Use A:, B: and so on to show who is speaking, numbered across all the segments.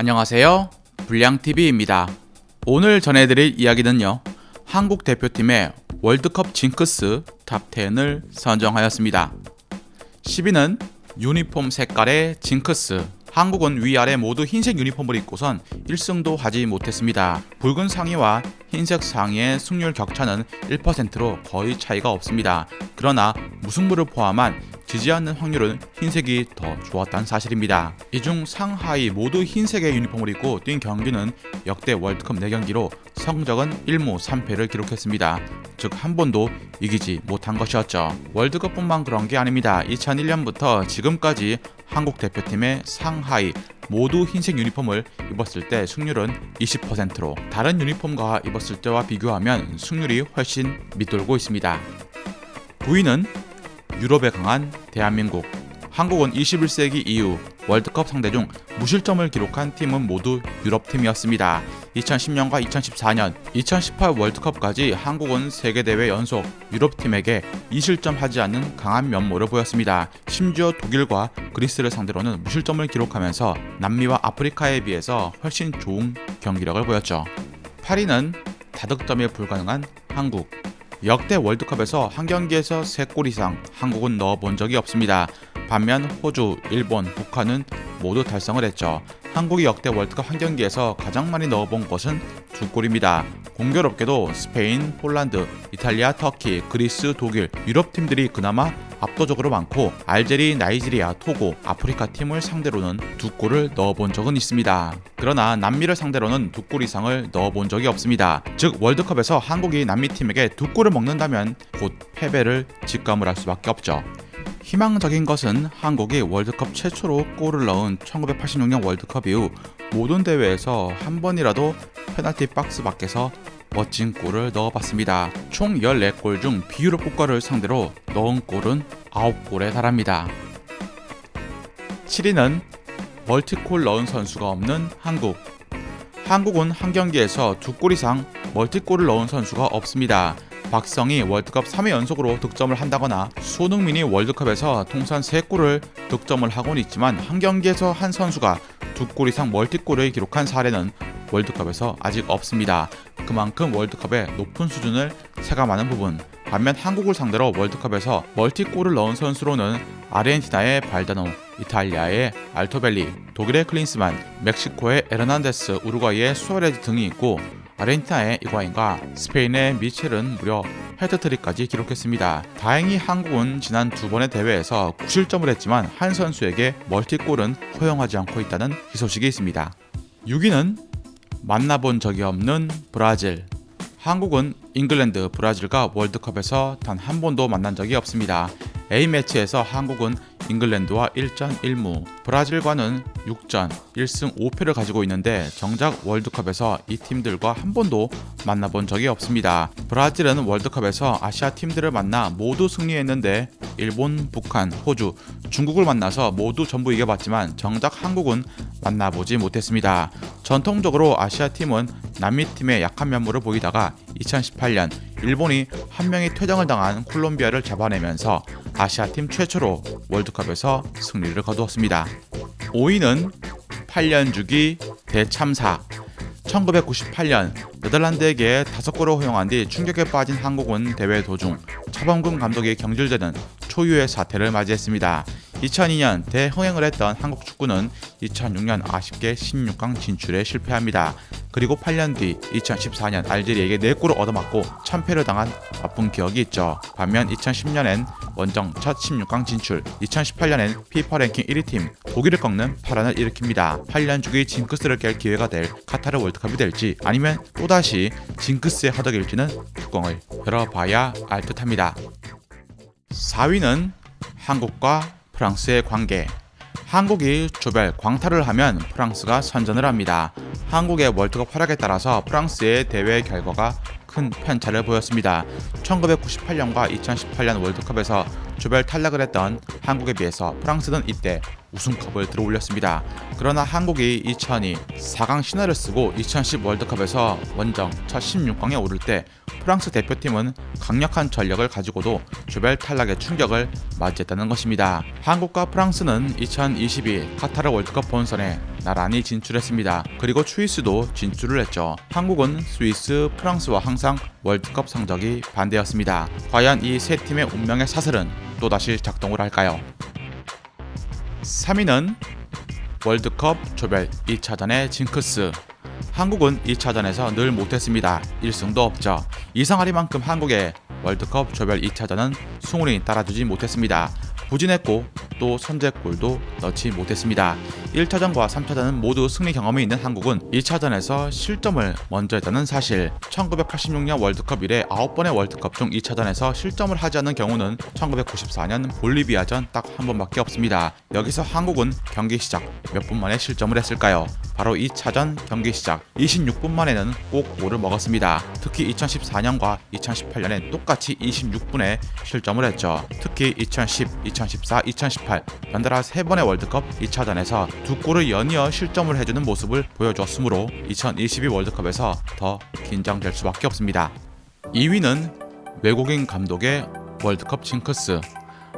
A: 안녕하세요, 불량TV입니다. 오늘 전해드릴 이야기는요, 한국 대표팀의 월드컵 징크스 탑10을 선정하였습니다. 10위는 유니폼 색깔의 징크스. 한국은 위아래 모두 흰색 유니폼을 입고선 1승도 하지 못했습니다. 붉은 상의와 흰색 상의의 승률 격차는 1%로 거의 차이가 없습니다. 그러나 무승부를 포함한 지지 않는 확률은 흰색이 더 좋았다는 사실입니다. 이 중 상하이 모두 흰색의 유니폼을 입고 뛴 경기는 역대 월드컵 4경기로 성적은 1무 3패를 기록했습니다. 즉 한 번도 이기지 못한 것이었죠. 월드컵뿐만 그런 게 아닙니다. 2001년부터 지금까지 한국 대표팀의 상하이 모두 흰색 유니폼을 입었을 때 승률은 20%로 다른 유니폼과 입었을 때와 비교하면 승률이 훨씬 밑돌고 있습니다. 9위는 유럽에 강한 대한민국. 한국은 21세기 이후 월드컵 상대 중 무실점을 기록한 팀은 모두 유럽팀이었습니다. 2010년과 2014년, 2018 월드컵까지 한국은 3개 대회 연속 유럽팀에게 2실점하지 않는 강한 면모를 보였습니다. 심지어 독일과 그리스를 상대로는 무실점을 기록하면서 남미와 아프리카에 비해서 훨씬 좋은 경기력을 보였죠. 8위는 다득점이 불가능한 한국. 역대 월드컵에서 한 경기에서 3골 이상 한국은 넣어본 적이 없습니다. 반면 호주, 일본, 북한은 모두 달성을 했죠. 한국이 역대 월드컵 한 경기에서 가장 많이 넣어본 것은 2골입니다. 공교롭게도 스페인, 폴란드, 이탈리아, 터키, 그리스, 독일, 유럽팀들이 그나마 압도적으로 많고 알제리, 나이지리아, 토고, 아프리카 팀을 상대로는 2골을 넣어본 적은 있습니다. 그러나 남미를 상대로는 2골 이상을 넣어본 적이 없습니다. 즉 월드컵에서 한국이 남미팀에게 2골을 먹는다면 곧 패배를 직감을 할 수밖에 없죠. 희망적인 것은 한국이 월드컵 최초로 골을 넣은 1986년 월드컵 이후 모든 대회에서 한 번이라도 페널티 박스 밖에서 멋진 골을 넣어봤습니다. 총 14골 중 비유럽 국가를 상대로 넣은 골은 9골에 달합니다. 7위는 멀티골 넣은 선수가 없는 한국. 한국은 한 경기에서 2골 이상 멀티골을 넣은 선수가 없습니다. 박성희 월드컵 3회 연속으로 득점을 한다거나 손흥민이 월드컵에서 통산 3골을 득점을 하고는 있지만 한 경기에서 한 선수가 2골 이상 멀티골을 기록한 사례는 월드컵에서 아직 없습니다. 그만큼 월드컵의 높은 수준을 체감하는 부분. 반면 한국을 상대로 월드컵에서 멀티골을 넣은 선수로는 아르헨티나의 발다노, 이탈리아의 알토벨리, 독일의 클린스만, 멕시코의 에르난데스, 우루과이의 수아레즈 등이 있고 아르헨티나의 이과인과 스페인의 미첼은 무려 헤트트릭까지 기록했습니다. 다행히 한국은 지난 2번의 대회에서 9실점을 했지만 한 선수에게 멀티골은 허용하지 않고 있다는 희소식이 있습니다. 6위는 만나본 적이 없는 브라질. 한국은 잉글랜드, 브라질과 월드컵에서 단 한 번도 만난 적이 없습니다. A매치에서 한국은 잉글랜드와 1전 1무, 브라질과는 6전 1승 5패를 가지고 있는데 정작 월드컵에서 이 팀들과 한 번도 만나본 적이 없습니다. 브라질은 월드컵에서 아시아 팀들을 만나 모두 승리했는데 일본, 북한, 호주, 중국을 만나서 모두 전부 이겨봤지만 정작 한국은 만나보지 못했습니다. 전통적으로 아시아 팀은 남미 팀의 약한 면모를 보이다가 2018년 일본이 한 명이 퇴장을 당한 콜롬비아를 잡아내면서 아시아팀 최초로 월드컵에서 승리를 거두었습니다. 5위는 8년 주기 대참사. 1998년 네덜란드에게 5골을 허용한 뒤 충격에 빠진 한국은 대회 도중 차범근 감독이 경질되는 초유의 사태를 맞이했습니다. 2002년 대흥행을 했던 한국 축구는 2006년 아쉽게 16강 진출에 실패합니다. 그리고 8년 뒤 2014년 알제리에게 4골을 얻어맞고 참패를 당한 아픈 기억이 있죠. 반면 2010년엔 원정 첫 16강 진출, 2018년엔 피파 랭킹 1위 팀 독일을 꺾는 파란을 일으킵니다. 8년 주기 징크스를 깰 기회가 될 카타르 월드컵이 될지 아니면 또다시 징크스의 허덕일지는 뚜껑을 열어봐야 알 듯합니다. 4위는 한국과 프랑스의 관계. 한국이 조별 광탈을 하면 프랑스가 선전을 합니다. 한국의 월드컵 활약에 따라서 프랑스의 대회 결과가 큰 편차를 보였습니다. 1998년과 2018년 월드컵에서 조별 탈락을 했던 한국에 비해서 프랑스는 이때 우승컵을 들어올렸습니다. 그러나 한국이 2002 4강 신화를 쓰고 2010 월드컵에서 원정 첫 16강에 오를 때 프랑스 대표팀은 강력한 전력을 가지고도 조별 탈락의 충격을 맞이했다는 것입니다. 한국과 프랑스는 2022 카타르 월드컵 본선에 나란히 진출했습니다. 그리고 스위스도 진출을 했죠. 한국은 스위스, 프랑스와 항상 월드컵 성적이 반대였습니다. 과연 이 세 팀의 운명의 사슬은 또다시 작동을 할까요? 3위는 월드컵 조별 2차전의 징크스. 한국은 2차전에서 늘 못했습니다. 1승도 없죠. 이상하리만큼 한국의 월드컵 조별 2차전은 승훈이 따라주지 못했습니다. 부진했고 또 선제골도 넣지 못했습니다. 1차전과 3차전은 모두 승리 경험이 있는 한국은 2차전에서 실점을 먼저 했다는 사실. 1986년 월드컵 이래 9번의 월드컵 중 2차전에서 실점을 하지 않은 경우는 1994년 볼리비아전 딱 한 번밖에 없습니다. 여기서 한국은 경기 시작 몇 분 만에 실점을 했을까요? 바로 2차전 경기 시작 26분 만에는 꼭 골을 먹었습니다. 특히 2014년과 2018년에 똑같이 26분에 실점을 했죠. 특히 2010, 2014, 2018 연달아 3번의 월드컵 2차전에서 2골을 연이어 실점을 해주는 모습을 보여줬으므로 2022 월드컵에서 더 긴장될 수밖에 없습니다. 2위는 외국인 감독의 월드컵 징크스.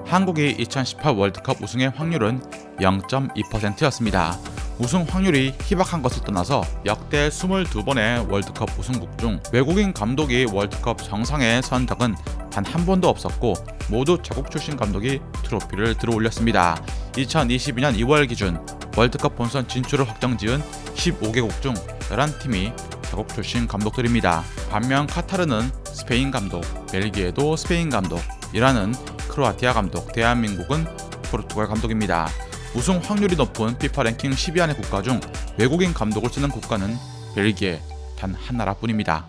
A: 한국이 2018 월드컵 우승의 확률은 0.2%였습니다. 우승 확률이 희박한 것을 떠나서 역대 22번의 월드컵 우승국 중 외국인 감독이 월드컵 정상에 선 적은 단 한 번도 없었고 모두 자국 출신 감독이 트로피를 들어올렸습니다. 2022년 2월 기준 월드컵 본선 진출을 확정지은 15개국 중 11팀이 자국 출신 감독들입니다. 반면 카타르는 스페인 감독, 벨기에도 스페인 감독, 이란은 크로아티아 감독, 대한민국은 포르투갈 감독입니다. 우승 확률이 높은 피파 랭킹 10위 안의 국가 중 외국인 감독을 쓰는 국가는 벨기에 단 한 나라뿐입니다.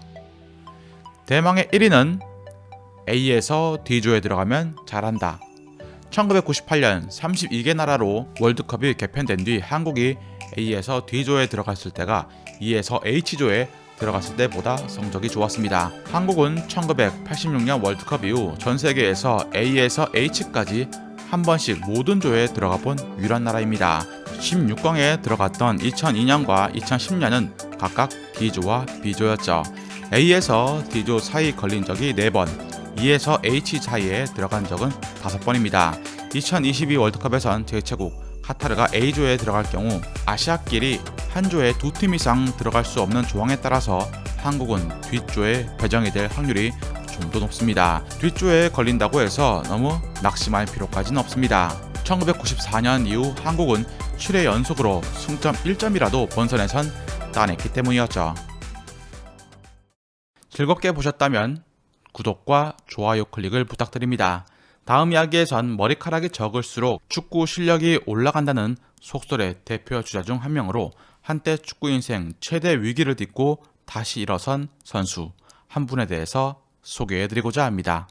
A: 대망의 1위는 A에서 D조에 들어가면 잘한다. 1998년 32개 나라로 월드컵이 개편된 뒤 한국이 A에서 D조에 들어갔을 때가 E에서 H조에 들어갔을 때보다 성적이 좋았습니다. 한국은 1986년 월드컵 이후 전 세계에서 A에서 H까지 한 번씩 모든 조에 들어가 본 유일한 나라입니다. 16강에 들어갔던 2002년과 2010년은 각각 D조와 B조였죠. A에서 D조 사이 걸린 적이 4번, E에서 H 사이에 들어간 적은 5번입니다. 2022 월드컵에선 제2체국 카타르가 A조에 들어갈 경우 아시아끼리 한 조에 2팀 이상 들어갈 수 없는 조항에 따라서 한국은 뒷조에 배정이 될 확률이 좀 더 높습니다. 뒷조에 걸린다고 해서 너무 낙심할 필요까지는 없습니다. 1994년 이후 한국은 7회 연속으로 승점 1점이라도 본선에선 따냈기 때문이었죠. 즐겁게 보셨다면 구독과 좋아요 클릭을 부탁드립니다. 다음 이야기에선 머리카락이 적을수록 축구 실력이 올라간다는 속설의 대표 주자 중 한 명으로 한때 축구 인생 최대 위기를 딛고 다시 일어선 선수 한 분에 대해서 소개해드리고자 합니다.